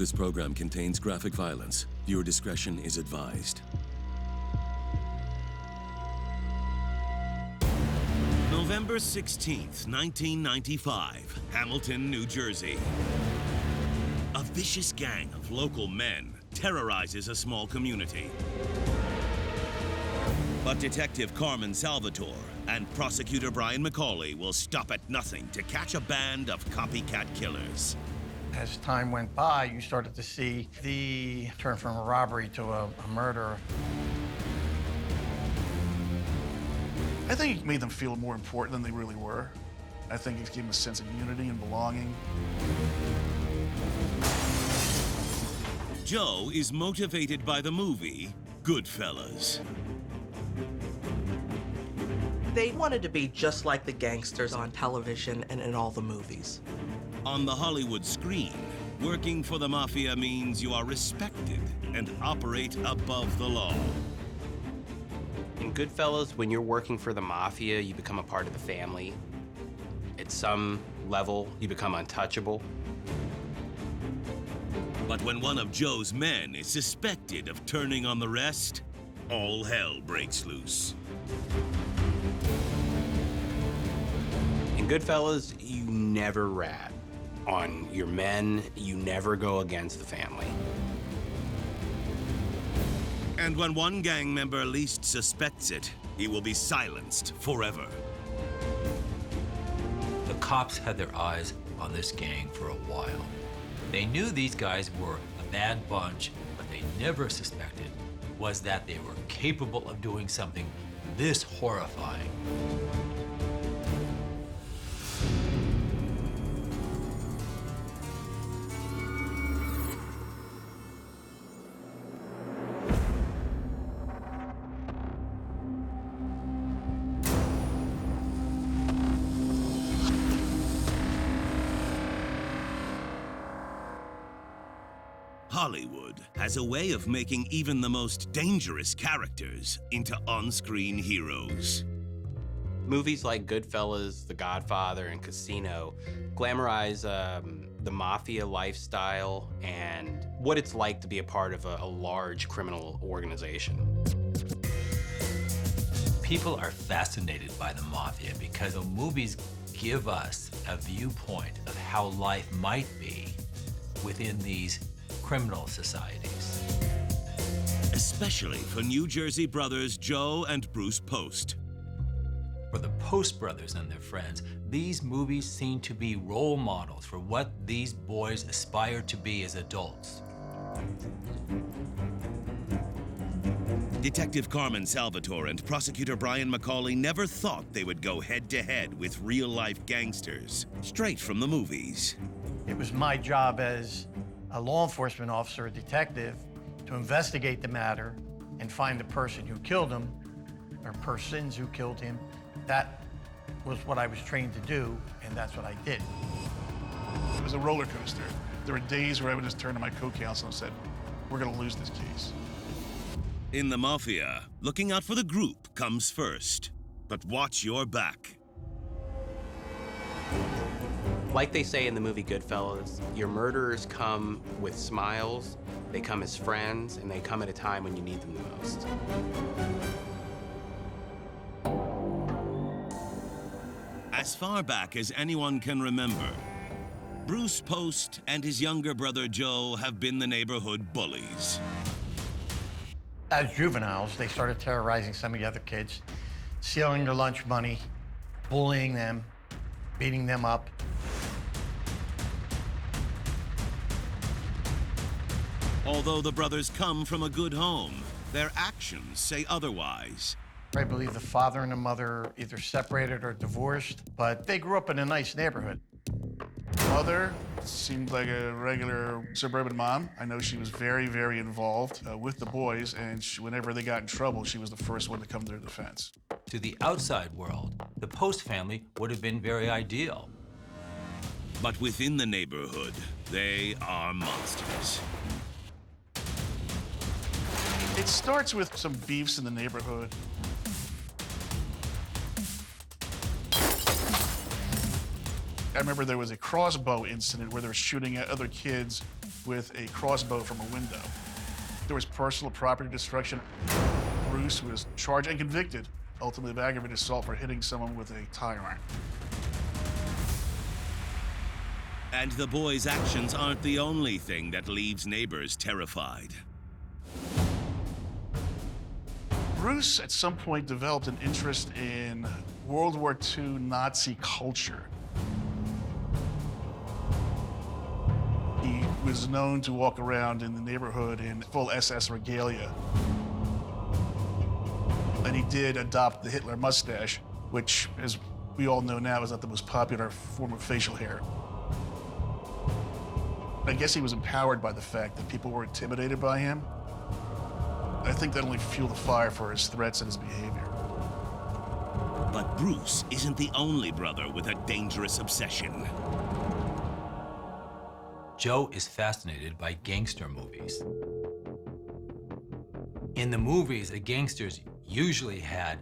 This program contains graphic violence. Viewer discretion is advised. November 16th, 1995, Hamilton, New Jersey. A vicious gang of local men terrorizes a small community. But Detective Carmen Salvatore and Prosecutor Brian McCauley will stop at nothing to catch a band of copycat killers. As time went by, you started to see the turn from a robbery to a murder. I think it made them feel more important than they really were. I think it gave them a sense of unity and belonging. Joe is motivated by the movie Goodfellas. They wanted to be just like the gangsters on television and in all the movies. On the Hollywood screen, working for the mafia means you are respected and operate above the law. In Goodfellas, when you're working for the mafia, you become a part of the family. At some level, you become untouchable. But when one of Joe's men is suspected of turning on the rest, all hell breaks loose. In Goodfellas, you never rat on your men. You never go against the family. And when one gang member least suspects it, he will be silenced forever. The cops had their eyes on this gang for a while. They knew these guys were a bad bunch, but they never suspected was that they were capable of doing something this horrifying. Hollywood has a way of making even the most dangerous characters into on-screen heroes. Movies like Goodfellas, The Godfather, and Casino glamorize the mafia lifestyle and what it's like to be a part of a large criminal organization. People are fascinated by the mafia because the movies give us a viewpoint of how life might be within these criminal societies. Especially for New Jersey brothers Joe and Bruce Post. For the Post brothers and their friends, these movies seem to be role models for what these boys aspire to be as adults. Detective Carmen Salvatore and Prosecutor Brian McCauley never thought they would go head-to-head with real-life gangsters, straight from the movies. It was my job as a law enforcement officer, a detective, to investigate the matter and find the person who killed him, or persons who killed him. That was what I was trained to do, and that's what I did. It was a roller coaster. There were days where I would just turn to my co-counsel and said, we're gonna lose this case. In the mafia, looking out for the group comes first, but watch your back. Like they say in the movie Goodfellas, your murderers come with smiles, they come as friends, and they come at a time when you need them the most. As far back as anyone can remember, Bruce Post and his younger brother Joe have been the neighborhood bullies. As juveniles, they started terrorizing some of the other kids, stealing their lunch money, bullying them, beating them up. Although the brothers come from a good home, their actions say otherwise. I believe the father and the mother either separated or divorced, but they grew up in a nice neighborhood. Mother seemed like a regular suburban mom. I know she was very, very involved with the boys, and whenever they got in trouble, she was the first one to come to their defense. To the outside world, the Post family would have been very ideal. But within the neighborhood, they are monsters. It starts with some beefs in the neighborhood. I remember there was a crossbow incident where they were shooting at other kids with a crossbow from a window. There was personal property destruction. Bruce was charged and convicted, ultimately of aggravated assault for hitting someone with a tire iron. And the boy's actions aren't the only thing that leaves neighbors terrified. Bruce, at some point, developed an interest in World War II Nazi culture. He was known to walk around in the neighborhood in full SS regalia. And he did adopt the Hitler mustache, which, as we all know now, is not the most popular form of facial hair. I guess he was empowered by the fact that people were intimidated by him. I think that only fueled the fire for his threats and his behavior. But Bruce isn't the only brother with a dangerous obsession. Joe is fascinated by gangster movies. In the movies, the gangsters usually had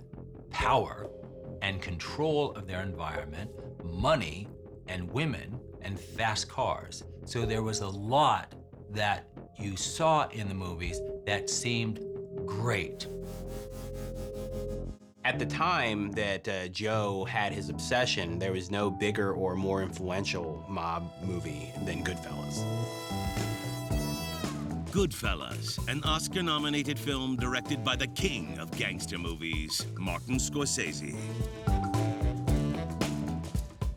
power and control of their environment, money and women and fast cars. So there was a lot that you saw in the movies that seemed great. At the time that Joe had his obsession, there was no bigger or more influential mob movie than Goodfellas. Goodfellas, an Oscar-nominated film directed by the king of gangster movies, Martin Scorsese.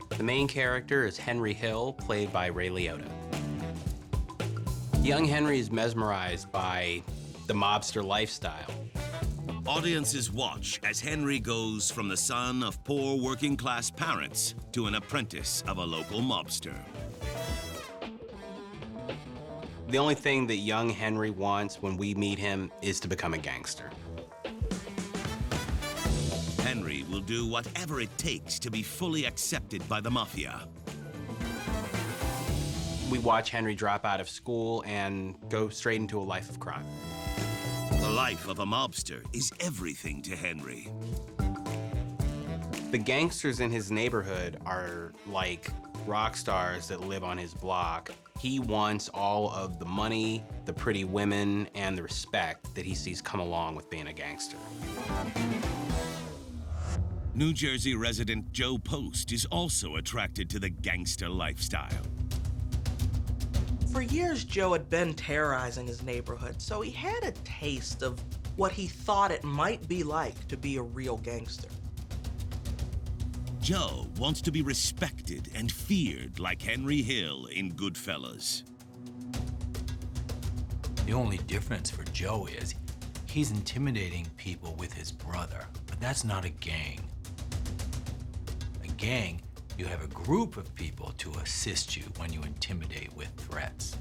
The main character is Henry Hill, played by Ray Liotta. Young Henry is mesmerized by the mobster lifestyle. Audiences watch as Henry goes from the son of poor working-class parents to an apprentice of a local mobster. The only thing that young Henry wants when we meet him is to become a gangster. Henry will do whatever it takes to be fully accepted by the mafia. We watch Henry drop out of school and go straight into a life of crime. The life of a mobster is everything to Henry. The gangsters in his neighborhood are like rock stars that live on his block. He wants all of the money, the pretty women, and the respect that he sees come along with being a gangster. New Jersey resident Joe Post is also attracted to the gangster lifestyle. For years, Joe had been terrorizing his neighborhood, so he had a taste of what he thought it might be like to be a real gangster. Joe wants to be respected and feared like Henry Hill in Goodfellas. The only difference for Joe is he's intimidating people with his brother, but that's not a gang. A gang, you have a group of people to assist you when you intimidate with threats.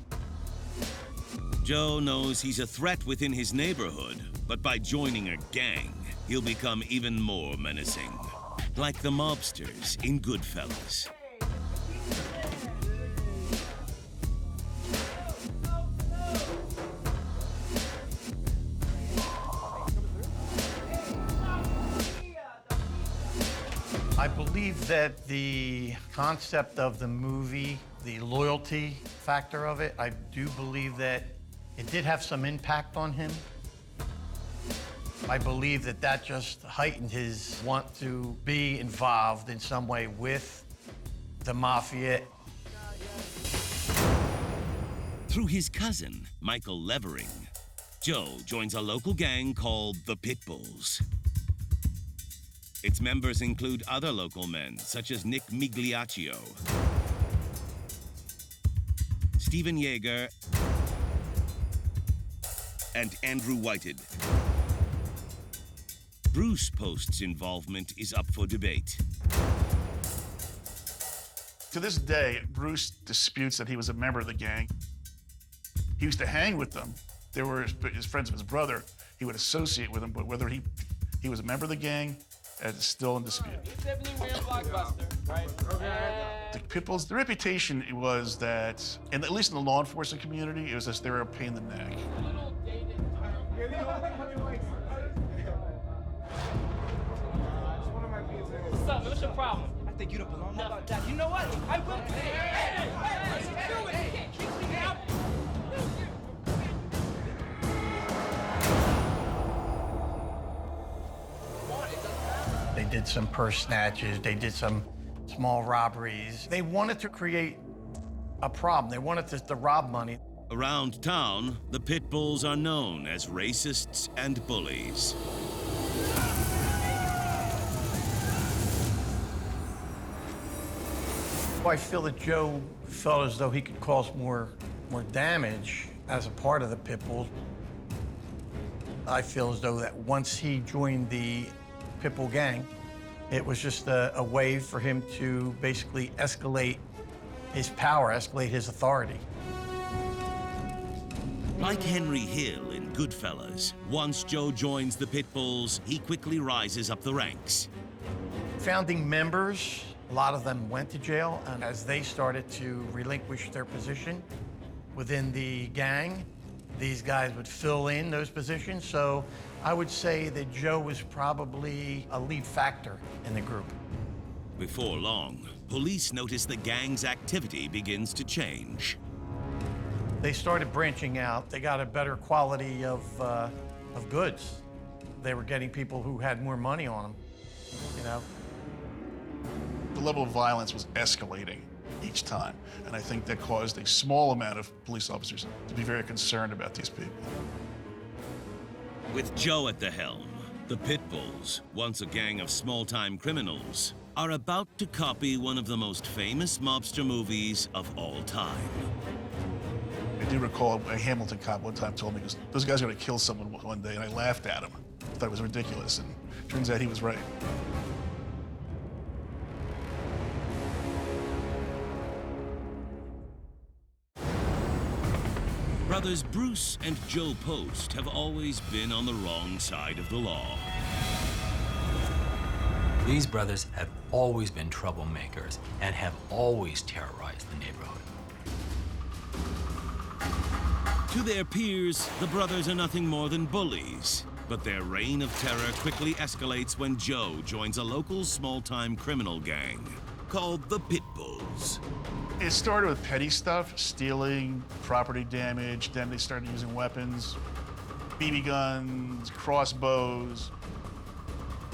Joe knows he's a threat within his neighborhood, but by joining a gang, he'll become even more menacing. Like the mobsters in Goodfellas. I believe that the concept of the movie, the loyalty factor of it, I do believe that it did have some impact on him. I believe that that just heightened his want to be involved in some way with the mafia. Through his cousin, Michael Levering, Joe joins a local gang called the Pitbulls. Its members include other local men, such as Nick Migliaccio, Stephen Yeager, and Andrew Whited. Bruce Post's involvement is up for debate. To this day, Bruce disputes that he was a member of the gang. He used to hang with them. They were his friends of his brother. He would associate with them, but whether he was a member of the gang is still in dispute. The Pitbulls, the reputation was that, and at least in the law enforcement community, it was that they were a pain in the neck. What's your problem? think you don't belong? How about that? You know what? I will. Hey, kick me out. They did some purse snatches. They did some small robberies. They wanted to create a problem. They wanted to rob money. Around town, the pit bulls are known as racists and bullies. I feel that Joe felt as though he could cause more damage as a part of the pit bulls. I feel as though that once he joined the pit bull gang, it was just a way for him to basically escalate his power, escalate his authority. Like Henry Hill in Goodfellas, once Joe joins the pit bulls, he quickly rises up the ranks. Founding members, a lot of them went to jail, and as they started to relinquish their position within the gang, these guys would fill in those positions. So I would say that Joe was probably a lead factor in the group. Before long, police notice the gang's activity begins to change. They started branching out. They got a better quality of goods. They were getting people who had more money on them, you know? The level of violence was escalating each time, and I think that caused a small amount of police officers to be very concerned about these people. With Joe at the helm, the pit bulls, once a gang of small-time criminals, are about to copy one of the most famous mobster movies of all time. I do recall a Hamilton cop one time told me, those guys are gonna kill someone one day, and I laughed at him. I thought it was ridiculous, and turns out he was right. Brothers Bruce and Joe Post have always been on the wrong side of the law. These brothers have always been troublemakers and have always terrorized the neighborhood. To their peers, the brothers are nothing more than bullies. But their reign of terror quickly escalates when Joe joins a local small-time criminal gang called the Pit Bulls. It started with petty stuff, stealing, property damage. Then they started using weapons, BB guns, crossbows.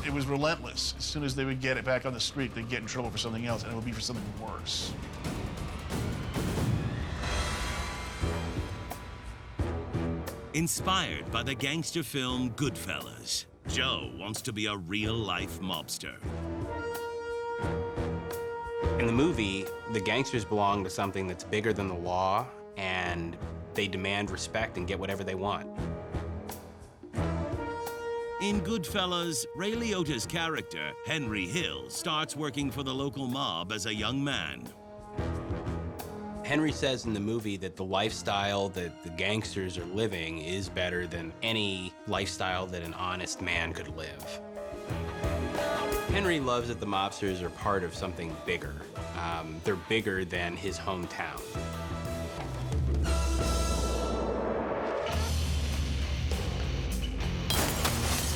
It was relentless. As soon as they would get it back on the street, they'd get in trouble for something else, and it would be for something worse. Inspired by the gangster film Goodfellas, Joe wants to be a real-life mobster. In the movie, the gangsters belong to something that's bigger than the law, and they demand respect and get whatever they want. In Goodfellas, Ray Liotta's character, Henry Hill, starts working for the local mob as a young man. Henry says in the movie that the lifestyle that the gangsters are living is better than any lifestyle that an honest man could live. Henry loves that the mobsters are part of something bigger. They're bigger than his hometown.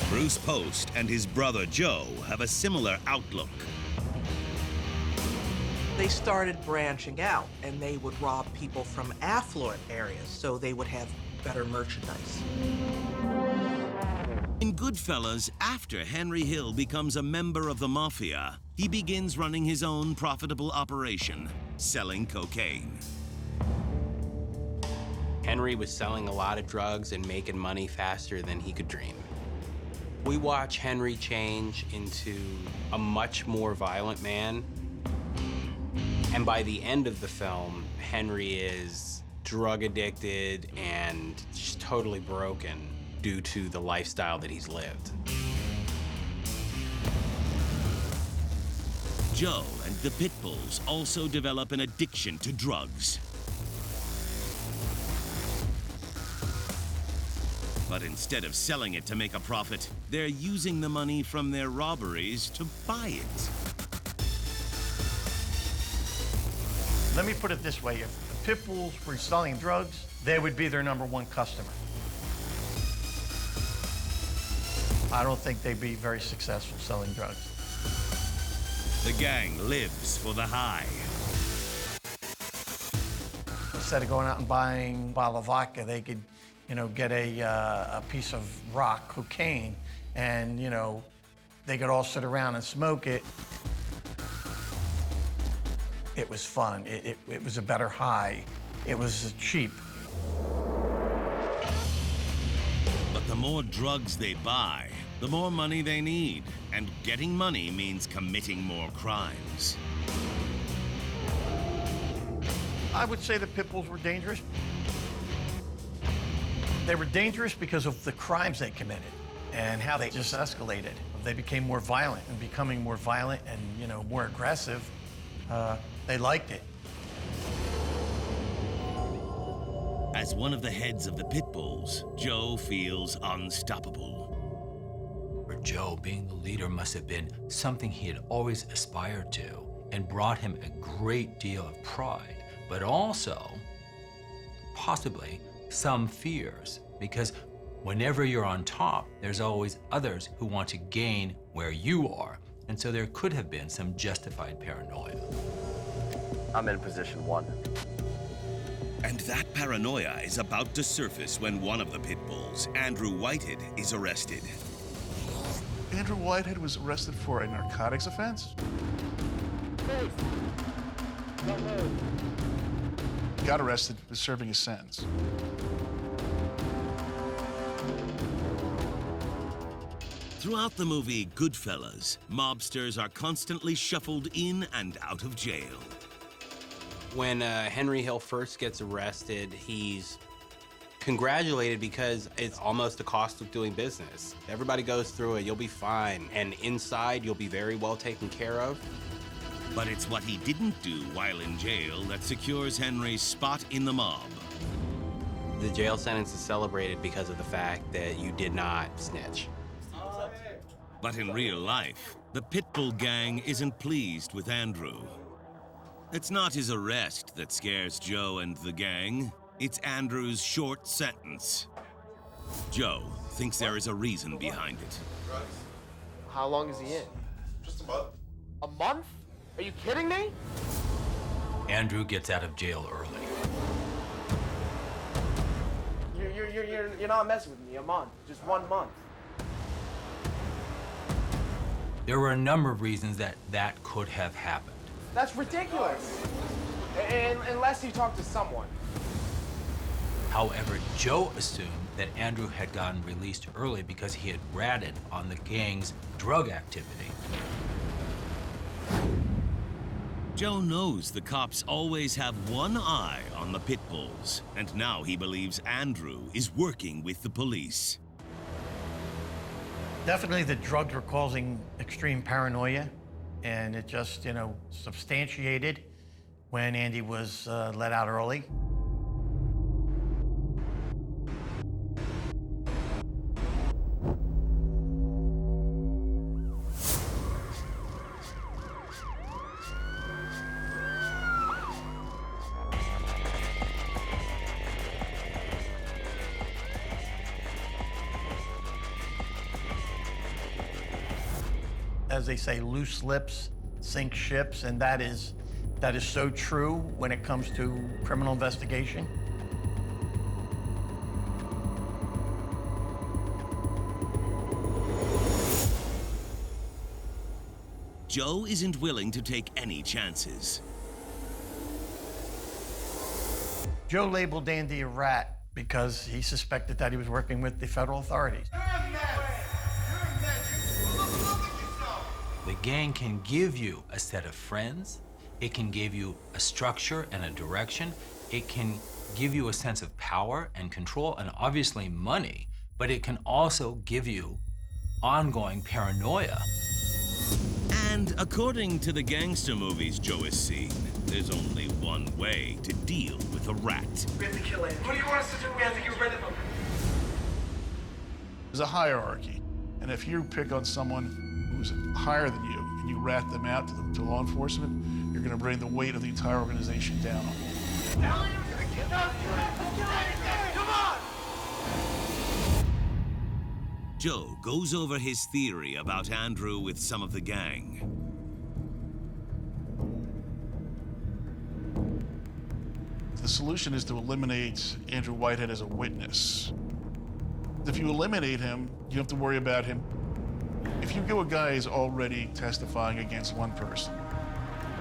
Bruce Post and his brother Joe have a similar outlook. They started branching out, and they would rob people from affluent areas, so they would have better merchandise. In Goodfellas, after Henry Hill becomes a member of the mafia, he begins running his own profitable operation, selling cocaine. Henry was selling a lot of drugs and making money faster than he could dream. We watch Henry change into a much more violent man. And by the end of the film, Henry is drug addicted and just totally broken due to the lifestyle that he's lived. Joe and the Pit Bulls also develop an addiction to drugs. But instead of selling it to make a profit, they're using the money from their robberies to buy it. Let me put it this way. If the pit bulls were selling drugs, they would be their #1 customer. I don't think they'd be very successful selling drugs. The gang lives for the high. Instead of going out and buying a bottle of vodka, they could, get a piece of rock, cocaine, and, they could all sit around and smoke it. It was fun. It was a better high. It was cheap. But the more drugs they buy, the more money they need. And getting money means committing more crimes. I would say the pit bulls were dangerous. They were dangerous because of the crimes they committed and how they just escalated. They became more violent, and becoming more violent and, more aggressive, they liked it. As one of the heads of the pit bulls, Joe feels unstoppable. For Joe, being the leader must have been something he had always aspired to and brought him a great deal of pride, but also possibly some fears, because whenever you're on top, there's always others who want to gain where you are, and so there could have been some justified paranoia. I'm in position 1. And that paranoia is about to surface when one of the pit bulls, Andrew Whitehead, is arrested. Andrew Whitehead was arrested for a narcotics offense. Got arrested for serving his sentence. Throughout the movie Goodfellas, mobsters are constantly shuffled in and out of jail. When Henry Hill first gets arrested, he's congratulated because it's almost the cost of doing business. Everybody goes through it, you'll be fine. And inside, you'll be very well taken care of. But it's what he didn't do while in jail that secures Henry's spot in the mob. The jail sentence is celebrated because of the fact that you did not snitch. But in real life, the Pitbull gang isn't pleased with Andrew. It's not his arrest that scares Joe and the gang. It's Andrew's short sentence. Joe thinks there is a reason behind it. How long is he in? Just a month. A month? Are you kidding me? Andrew gets out of jail early. You're not messing with me. A month. Just 1 month. There were a number of reasons that could have happened. That's ridiculous. Unless you talk to someone. However, Joe assumed that Andrew had gotten released early because he had ratted on the gang's drug activity. Joe knows the cops always have one eye on the pit bulls, and now he believes Andrew is working with the police. Definitely the drugs were causing extreme paranoia, and it just, substantiated when Andy was let out early. As they say, loose lips sink ships, and that is so true when it comes to criminal investigation. Joe isn't willing to take any chances. Joe labeled Andy a rat because he suspected that he was working with the federal authorities. The gang can give you a set of friends, it can give you a structure and a direction, it can give you a sense of power and control and obviously money, but it can also give you ongoing paranoia. And according to the gangster movies Joe has seen, there's only one way to deal with a rat. We have to kill him. What do you want us to do? We have to get rid of him. There's a hierarchy, and if you pick on someone who's higher than you and you rat them out to law enforcement, you're going to bring the weight of the entire organization down on you. Come on! Joe goes over his theory about Andrew with some of the gang. The solution is to eliminate Andrew Whitehead as a witness. If you eliminate him, you don't have to worry about him. If you go a guy who's already testifying against one person,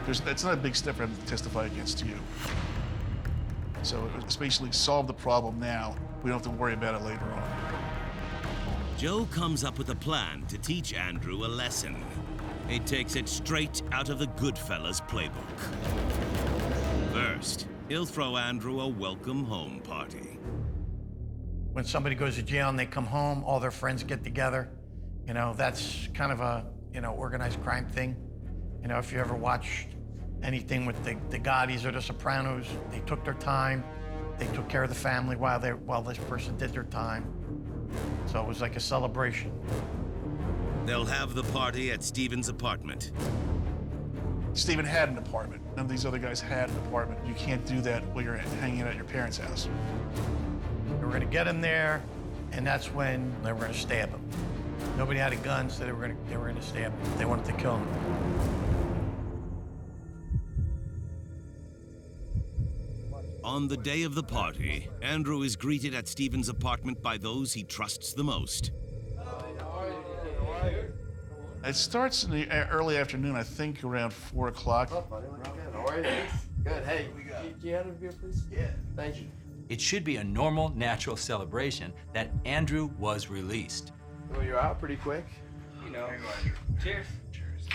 it's not a big step for him to testify against you. So it's basically solve the problem now. We don't have to worry about it later on. Joe comes up with a plan to teach Andrew a lesson. He takes it straight out of the Goodfellas playbook. First, he'll throw Andrew a welcome home party. When somebody goes to jail and they come home, all their friends get together. You know, that's kind of a, organized crime thing. You know, if you ever watched anything with the Gaudis or the Sopranos, they took their time. They took care of the family while this person did their time. So it was like a celebration. They'll have the party at Stephen's apartment. Stephen had an apartment. None of these other guys had an apartment. You can't do that while you're hanging out at your parents' house. They were gonna get him there, and that's when they were gonna stab him. Nobody had a gun, so they were gonna stab him. They wanted to kill him. On the day of the party, Andrew is greeted at Stephen's apartment by those he trusts the most. It starts in the early afternoon, I think around 4 o'clock. How are you? Good. Hey, do you have a beer, please? Yeah. Thank you. It should be a normal, natural celebration that Andrew was released. Well, you're out pretty quick. You know. Cheers. Cheers.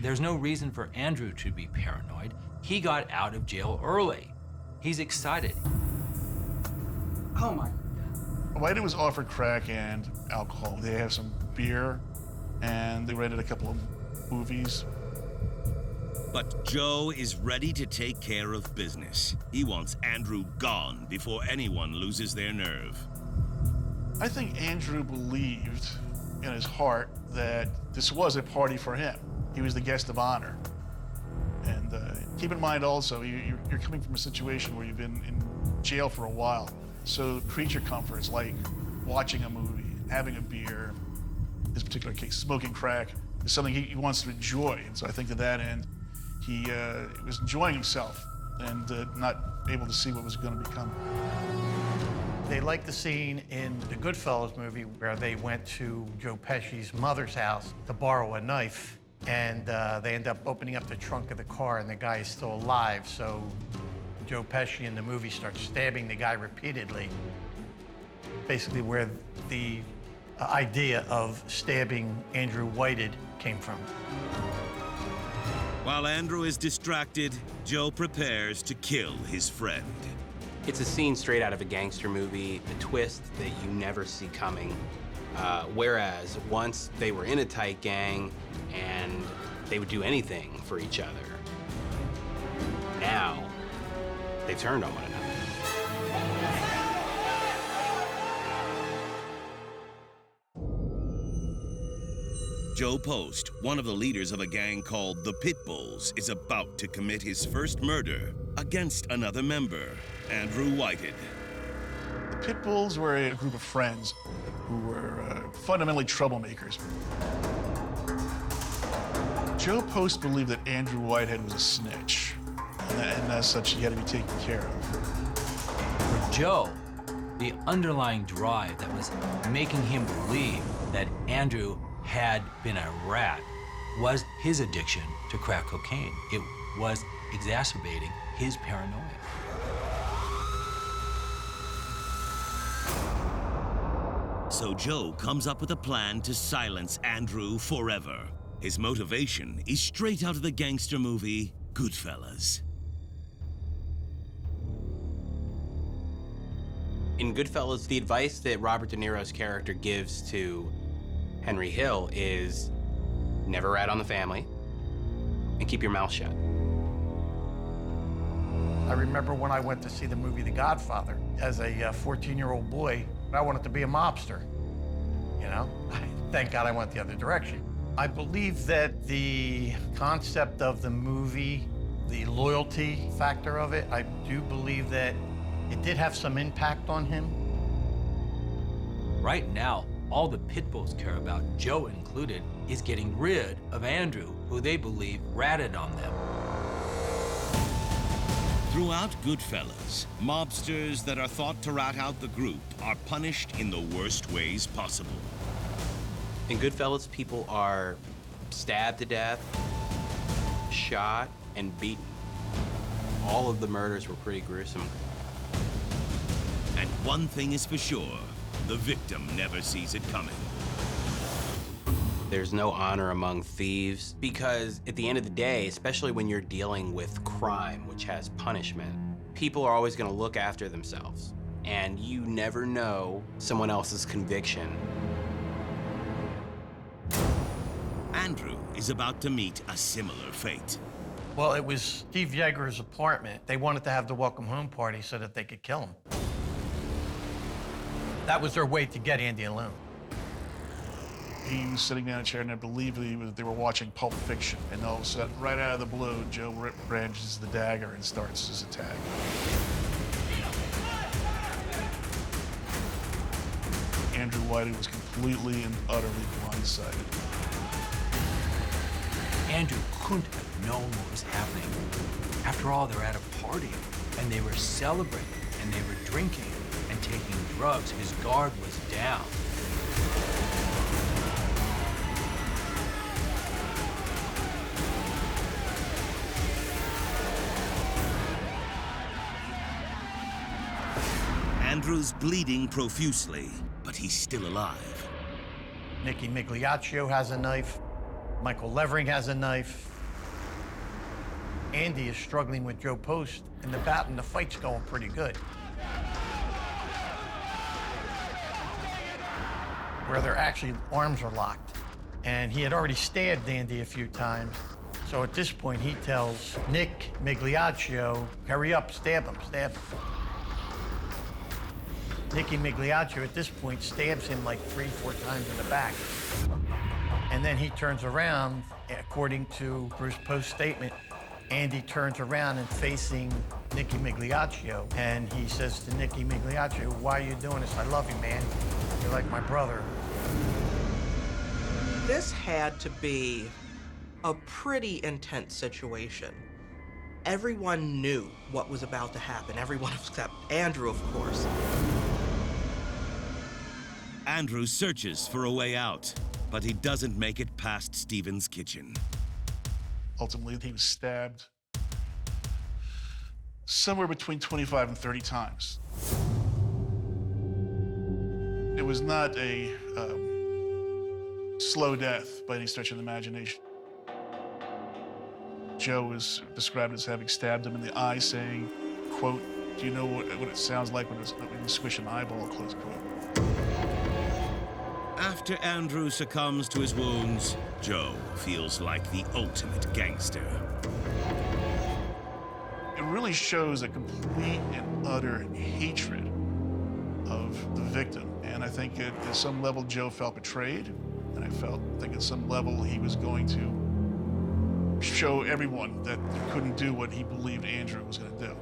There's no reason for Andrew to be paranoid. He got out of jail early. He's excited. Oh my. Whitehead was offered crack and alcohol. They have some beer, and they rented a couple of movies. But Joe is ready to take care of business. He wants Andrew gone before anyone loses their nerve. I think Andrew believed in his heart that this was a party for him. He was the guest of honor. And keep in mind also, you're coming from a situation where you've been in jail for a while. So creature comforts like watching a movie, having a beer, in this particular case, smoking crack, is something he wants to enjoy. And so I think to that end, he was enjoying himself and not able to see what was going to become. They liked the scene in the Goodfellas movie where they went to Joe Pesci's mother's house to borrow a knife, and they end up opening up the trunk of the car, and the guy is still alive. So Joe Pesci in the movie starts stabbing the guy repeatedly, basically where the idea of stabbing Andrew Whitehead came from. While Andrew is distracted, Joe prepares to kill his friend. It's a scene straight out of a gangster movie, a twist that you never see coming. Whereas once they were in a tight gang and they would do anything for each other. Now, they've turned on one another. Joe Post, one of the leaders of a gang called the Pitbulls, is about to commit his first murder against another member, Andrew Whitehead. The Pitbulls were a group of friends who were fundamentally troublemakers. Joe Post believed that Andrew Whitehead was a snitch, and as such, he had to be taken care of. For Joe, the underlying drive that was making him believe that Andrew had been a rat was his addiction to crack cocaine. It was exacerbating his paranoia. So Joe comes up with a plan to silence Andrew forever. His motivation is straight out of the gangster movie, Goodfellas. In Goodfellas, the advice that Robert De Niro's character gives to Henry Hill is never rat on the family and keep your mouth shut. I remember when I went to see the movie The Godfather. As a 14-year-old boy, I wanted to be a mobster, you know? Thank God I went the other direction. I believe that the concept of the movie, the loyalty factor of it, I do believe that it did have some impact on him. Right now, all the Pitbulls care about, Joe included, is getting rid of Andrew, who they believe ratted on them. Throughout Goodfellas, mobsters that are thought to rat out the group are punished in the worst ways possible. In Goodfellas, people are stabbed to death, shot, and beaten. All of the murders were pretty gruesome. And one thing is for sure, the victim never sees it coming. There's no honor among thieves because at the end of the day, especially when you're dealing with crime, which has punishment, people are always going to look after themselves. And you never know someone else's conviction. Andrew is about to meet a similar fate. Well, it was Steve Yeager's apartment. They wanted to have the welcome home party so that they could kill him. That was their way to get Andy alone. He was sitting down in a chair, and I believe they were watching Pulp Fiction. And all of a sudden, right out of the blue, Joe branches the dagger and starts his attack. Andrew Whitey was completely and utterly blindsided. Andrew couldn't have known what was happening. After all, they're at a party, and they were celebrating, and they were drinking and taking drugs. His guard was down. Andrew's bleeding profusely, but he's still alive. Nicky Migliaccio has a knife. Michael Levering has a knife. Andy is struggling with Joe Post in the bat, and the fight's going pretty good. Where their actually arms are locked. And he had already stabbed Andy a few times. So at this point, he tells Nick Migliaccio, hurry up, stab him, stab him. Nicky Migliaccio at this point stabs him like 3-4 times in the back. And then he turns around, according to Bruce Post's statement, Andy turns around and facing Nicky Migliaccio. And he says to Nicky Migliaccio, why are you doing this? I love you, man. You're like my brother. This had to be a pretty intense situation. Everyone knew what was about to happen. Everyone except Andrew, of course. Andrew searches for a way out, but he doesn't make it past Stephen's kitchen. Ultimately, he was stabbed somewhere between 25 and 30 times. It was not a slow death by any stretch of the imagination. Joe was described as having stabbed him in the eye, saying, quote, do you know what it sounds like when you squish an eyeball, close quote. After Andrew succumbs to his wounds, Joe feels like the ultimate gangster. It really shows a complete and utter hatred of the victim. And I think at some level, Joe felt betrayed. And I think at some level, he was going to show everyone that he couldn't do what he believed Andrew was going to do.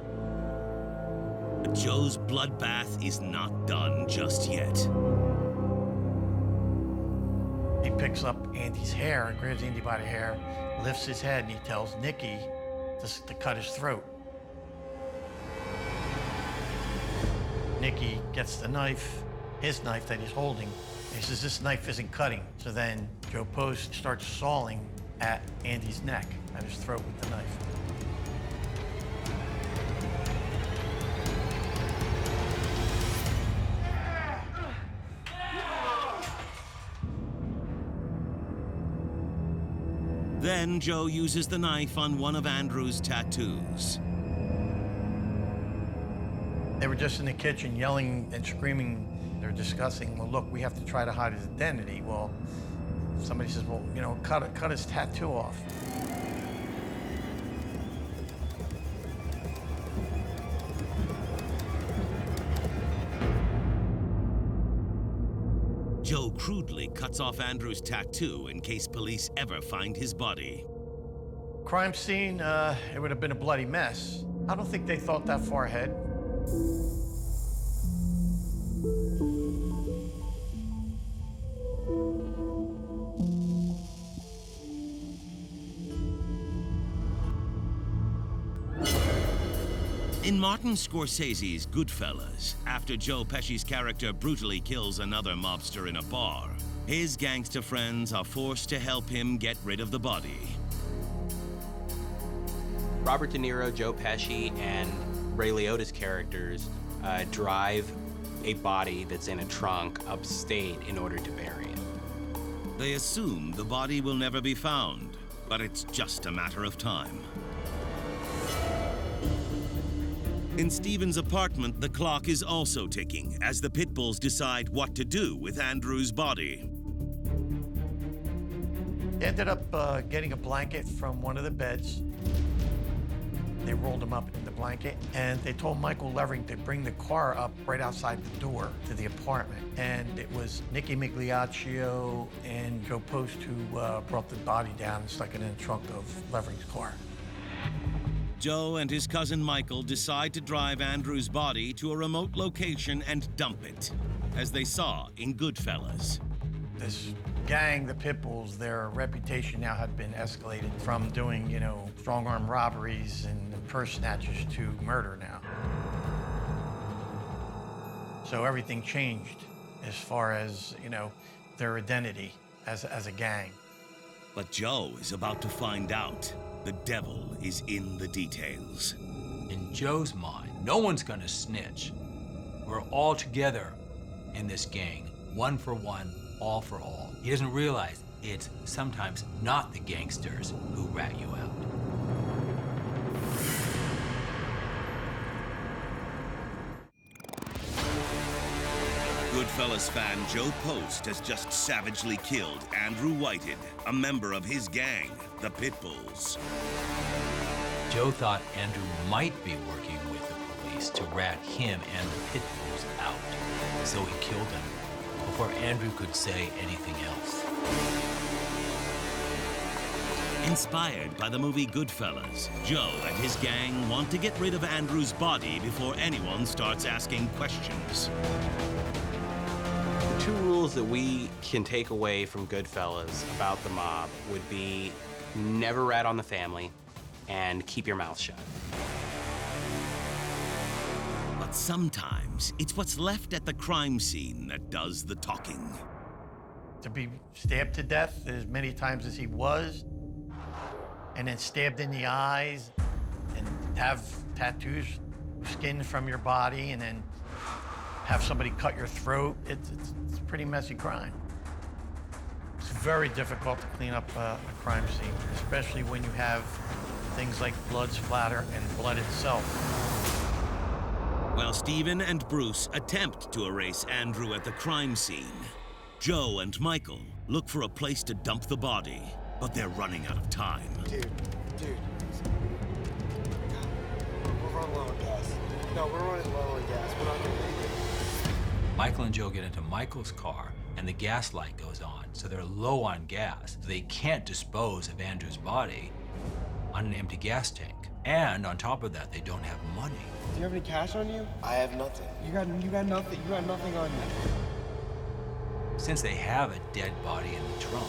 But Joe's bloodbath is not done just yet. He picks up Andy's hair and grabs Andy by the hair, lifts his head, and he tells Nicky to cut his throat. Nicky gets the knife, his knife that he's holding. He says, this knife isn't cutting. So then Joe Post starts sawing at Andy's neck, at his throat with the knife. Then Joe uses the knife on one of Andrew's tattoos. They were just in the kitchen yelling and screaming. They're discussing, well, look, we have to try to hide his identity. Well, somebody says, well, you know, cut his tattoo off. Joe crudely cuts off Andrew's tattoo in case police ever find his body. Crime scene, it would have been a bloody mess. I don't think they thought that far ahead. Martin Scorsese's Goodfellas, after Joe Pesci's character brutally kills another mobster in a bar, his gangster friends are forced to help him get rid of the body. Robert De Niro, Joe Pesci, and Ray Liotta's characters drive a body that's in a trunk upstate in order to bury it. They assume the body will never be found, but it's just a matter of time. In Stephen's apartment, the clock is also ticking as the Pitbulls decide what to do with Andrew's body. They ended up getting a blanket from one of the beds. They rolled him up in the blanket, and they told Michael Levering to bring the car up right outside the door to the apartment. And it was Nicky Migliaccio and Joe Post who brought the body down and stuck it in the trunk of Levering's car. Joe and his cousin Michael decide to drive Andrew's body to a remote location and dump it, as they saw in Goodfellas. This gang, the Pitbulls, their reputation now had been escalated from doing, strong-arm robberies and purse snatches to murder now. So everything changed as far as, their identity as a gang. But Joe is about to find out the devil is in the details. In Joe's mind, no one's gonna snitch. We're all together in this gang, one for one, all for all. He doesn't realize it's sometimes not the gangsters who rat you out. Goodfellas fan Joe Post has just savagely killed Andrew Whitehead, a member of his gang, the Pitbulls. Joe thought Andrew might be working with the police to rat him and the Pitbulls out, so he killed him before Andrew could say anything else. Inspired by the movie Goodfellas, Joe and his gang want to get rid of Andrew's body before anyone starts asking questions. The two rules that we can take away from Goodfellas about the mob would be never rat on the family and keep your mouth shut. But sometimes it's what's left at the crime scene that does the talking. To be stabbed to death as many times as he was, and then stabbed in the eyes, and have tattoos skinned from your body, and then have somebody cut your throat, it's a pretty messy crime. It's very difficult to clean up a crime scene, especially when you have things like blood splatter and blood itself. While Stephen and Bruce attempt to erase Andrew at the crime scene, Joe and Michael look for a place to dump the body, but they're running out of time. Dude. We're running low on gas. No, we're running low on gas. We're not gonna make it. Michael and Joe get into Michael's car, and the gas light goes on, so they're low on gas. So they can't dispose of Andrew's body on an empty gas tank. And on top of that, they don't have money. Do you have any cash on you? I have nothing. You got nothing. You got nothing on you. Since they have a dead body in the trunk,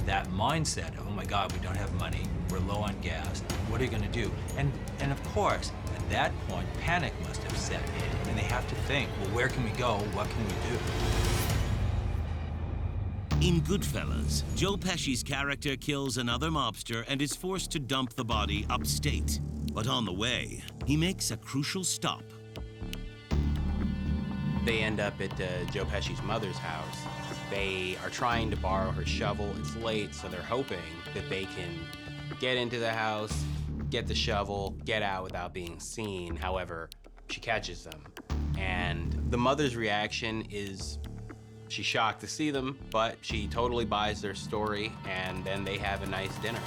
that mindset of, oh my God, we don't have money, we're low on gas, what are you gonna do? And of course, at that point, panic must have set in, and they have to think, well, where can we go? What can we do? In Goodfellas, Joe Pesci's character kills another mobster and is forced to dump the body upstate. But on the way, he makes a crucial stop. They end up at Joe Pesci's mother's house. They are trying to borrow her shovel. It's late, so they're hoping that they can get into the house, get the shovel, get out without being seen. However, she catches them. And the mother's reaction is she's shocked to see them, but she totally buys their story, and then they have a nice dinner.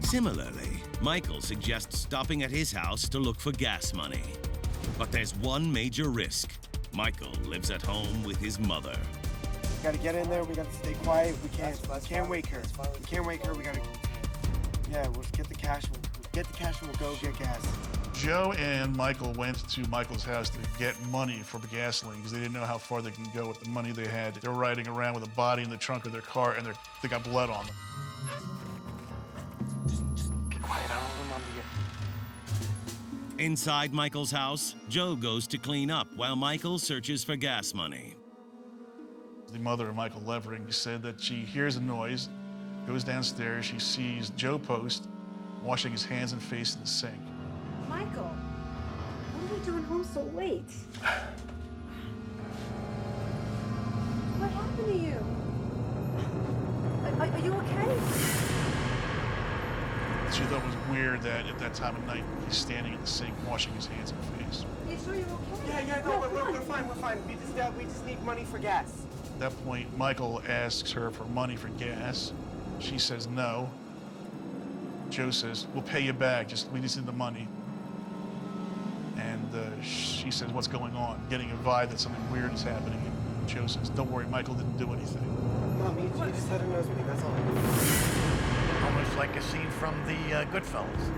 Similarly, Michael suggests stopping at his house to look for gas money. But there's one major risk. Michael lives at home with his mother. We gotta get in there. We gotta stay quiet. We can't wake her. We can't wake her. We gotta. Yeah, we'll just get the cash. We'll get the cash and we'll go get gas. Joe and Michael went to Michael's house to get money for the gasoline because they didn't know how far they can go with the money they had. They were riding around with a body in the trunk of their car, and they got blood on them. Just be quiet. I don't want Mom to get. Inside Michael's house, Joe goes to clean up while Michael searches for gas money. The mother of Michael Levering said that she hears a noise, goes downstairs, she sees Joe Post washing his hands and face in the sink. Michael, what are you doing home so late? What happened to you? Are you okay? She thought it was weird that at that time of night he's standing in the sink washing his hands and face. Are you sure you're okay? Yeah, no, we're fine, we're fine. We just need money for gas. At that point, Michael asks her for money for gas. She says no. Joe says, we'll pay you back, we just need the money. And she says, what's going on? Getting a vibe that something weird is happening. And Joe says, don't worry, Michael didn't do anything. Mom, you just had a nosebleed, that's all. Almost like a scene from the Goodfellas.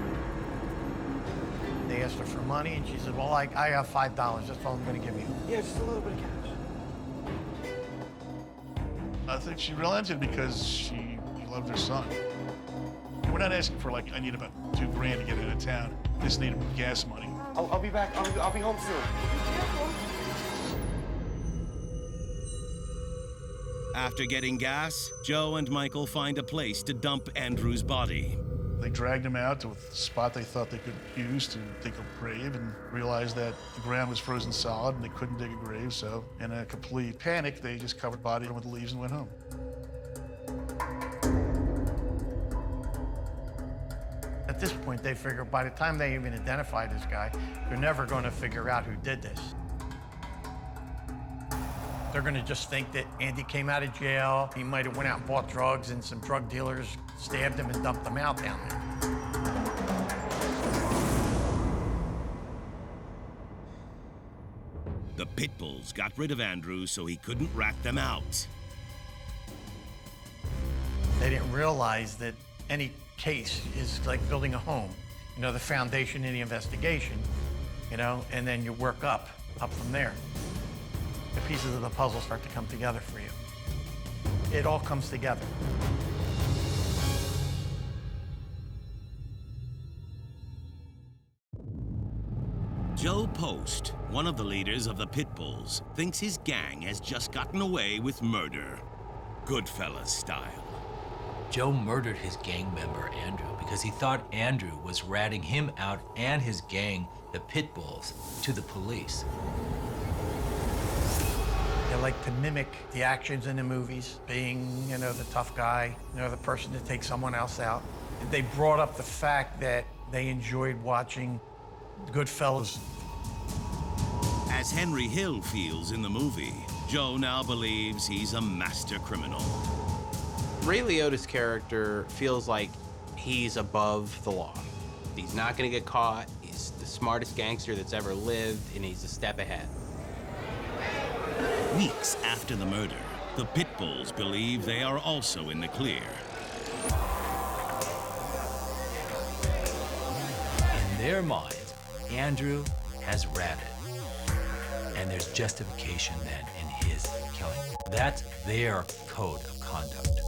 They asked her for money, and she said, well, I have $5. That's all I'm going to give you. Yeah, just a little bit of cash. I think she relented because she loved her son. We're not asking for, I need about $2 grand to get out of town. Just need gas money. I'll be back. I'll be home soon. After getting gas, Joe and Michael find a place to dump Andrew's body. They dragged him out to a spot they thought they could use to dig a grave and realized that the ground was frozen solid and they couldn't dig a grave, so in a complete panic, they just covered the body with leaves and went home. At this point, they figure by the time they even identify this guy, they're never going to figure out who did this. They're going to just think that Andy came out of jail, he might have went out and bought drugs, and some drug dealers stabbed him and dumped him out down there. The Pitbulls got rid of Andrew so he couldn't rat them out. They didn't realize that any case is like building a home. You know, the foundation in the investigation, and then you work up from there. The pieces of the puzzle start to come together for you. It all comes together. Joe Post, one of the leaders of the Pitbulls, thinks his gang has just gotten away with murder, Goodfellas style. Joe murdered his gang member, Andrew, because he thought Andrew was ratting him out and his gang, the Pitbulls, to the police. They like to mimic the actions in the movies, being, the tough guy, the person to take someone else out. They brought up the fact that they enjoyed watching Goodfellas. As Henry Hill feels in the movie, Joe now believes he's a master criminal. Ray Liotta's character feels like he's above the law. He's not gonna get caught. He's the smartest gangster that's ever lived, and he's a step ahead. Weeks after the murder, the Pitbulls believe they are also in the clear. In their minds, Andrew has ratted. And there's justification then in his killing. That's their code of conduct.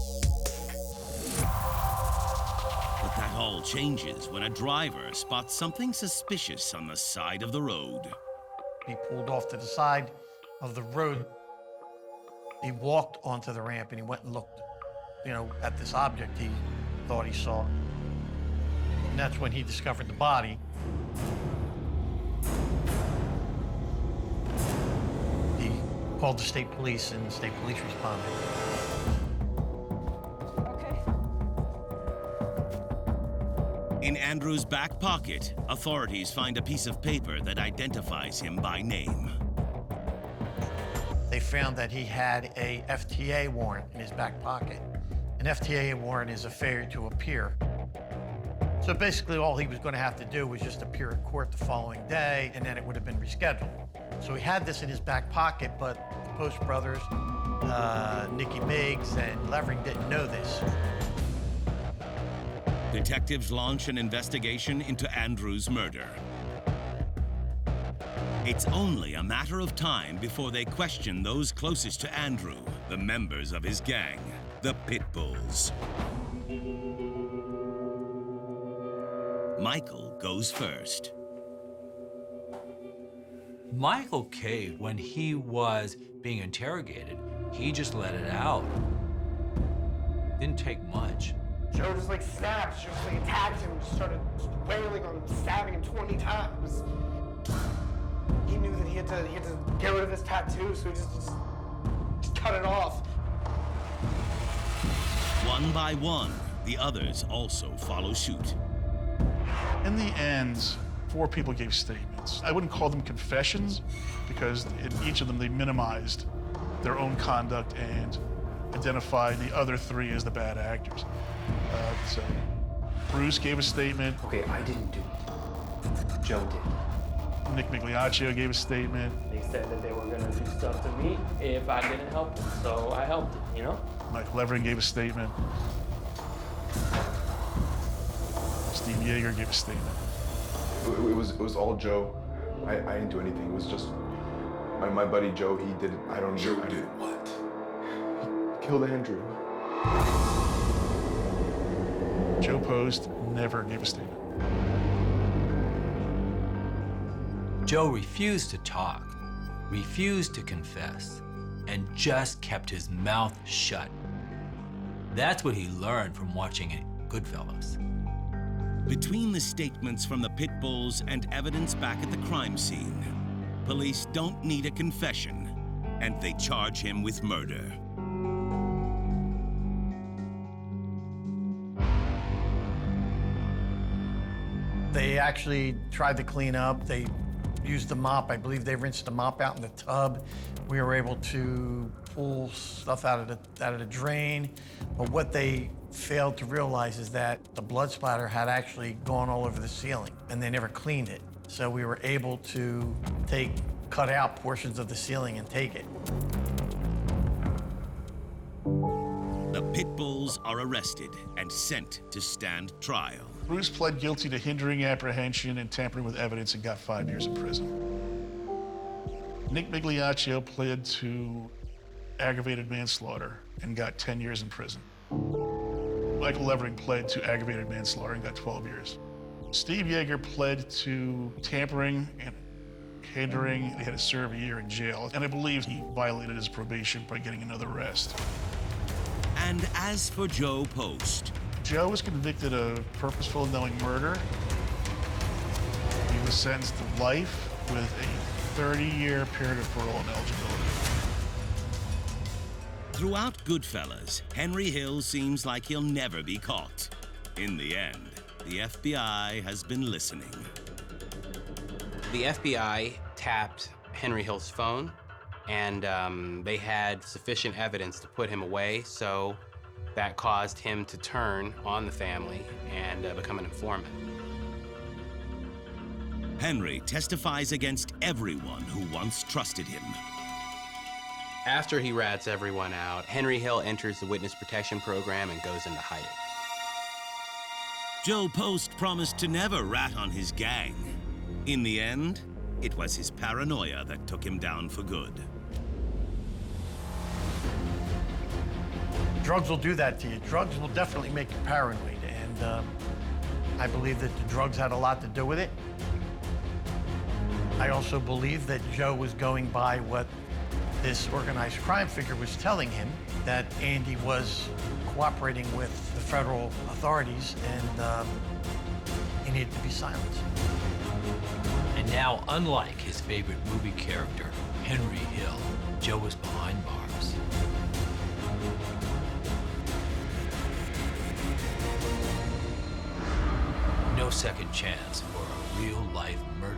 But that all changes when a driver spots something suspicious on the side of the road. He pulled off to the side of the road. He walked onto the ramp and he went and looked, at this object he thought he saw. And that's when he discovered the body. He called the state police and the state police responded. In Andrew's back pocket, authorities find a piece of paper that identifies him by name. They found that he had a FTA warrant in his back pocket. An FTA warrant is a failure to appear. So basically all he was going to have to do was just appear in court the following day, and then it would have been rescheduled. So he had this in his back pocket, but the Post brothers, Nicky Biggs and Levering didn't know this. Detectives launch an investigation into Andrew's murder. It's only a matter of time before they question those closest to Andrew, the members of his gang, the Pitbulls. Michael goes first. Michael caved when he was being interrogated. He just let it out. Didn't take much. Joe just like snapped, just like attacked him, just started wailing on him, stabbing him 20 times. He knew that he had to get rid of his tattoo, so he just cut it off. One by one, the others also follow suit. In the end, 4 people gave statements. I wouldn't call them confessions because in each of them they minimized their own conduct and identified the other 3 as the bad actors. So Bruce gave a statement. Okay, I didn't do it. Joe did. Nick Migliaccio gave a statement. They said that they were gonna do stuff to me if I didn't help them, so I helped them, you know? Mike Levering gave a statement. Steve Yeager gave a statement. It was all Joe. I didn't do anything. It was just my buddy Joe. He did it. I don't know. Joe did what? He killed Andrew. Joe Post never gave a statement. Joe refused to talk, refused to confess, and just kept his mouth shut. That's what he learned from watching Goodfellas. Between the statements from the pit bulls and evidence back at the crime scene, police don't need a confession, and they charge him with murder. They actually tried to clean up. They used the mop. I believe they rinsed the mop out in the tub. We were able to pull stuff out of the drain. But what they failed to realize is that the blood splatter had actually gone all over the ceiling, and they never cleaned it. So we were able to cut out portions of the ceiling and take it. The pit bulls are arrested and sent to stand trial. Bruce pled guilty to hindering apprehension and tampering with evidence and got 5 years in prison. Nick Migliaccio pled to aggravated manslaughter and got 10 years in prison. Michael Levering pled to aggravated manslaughter and got 12 years. Steve Yeager pled to tampering and hindering. He had to serve a year in jail, and I believe he violated his probation by getting another arrest. And as for Joe Post, Joe was convicted of purposeful knowing murder. He was sentenced to life with a 30-year period of parole ineligibility. throughout Goodfellas, Henry Hill seems like he'll never be caught. In the end, the FBI has been listening. The FBI tapped Henry Hill's phone, and they had sufficient evidence to put him away, so that caused him to turn on the family and become an informant. Henry testifies against everyone who once trusted him. After he rats everyone out, Henry Hill enters the witness protection program and goes into hiding. Joe Post promised to never rat on his gang. In the end, it was his paranoia that took him down for good. Drugs will do that to you. Drugs will definitely make you paranoid, and I believe that the drugs had a lot to do with it. I also believe that Joe was going by what this organized crime figure was telling him, that Andy was cooperating with the federal authorities, and he needed to be silenced. And now, unlike his favorite movie character, Henry Hill, Joe was behind bars. No second chance for a real-life murderer.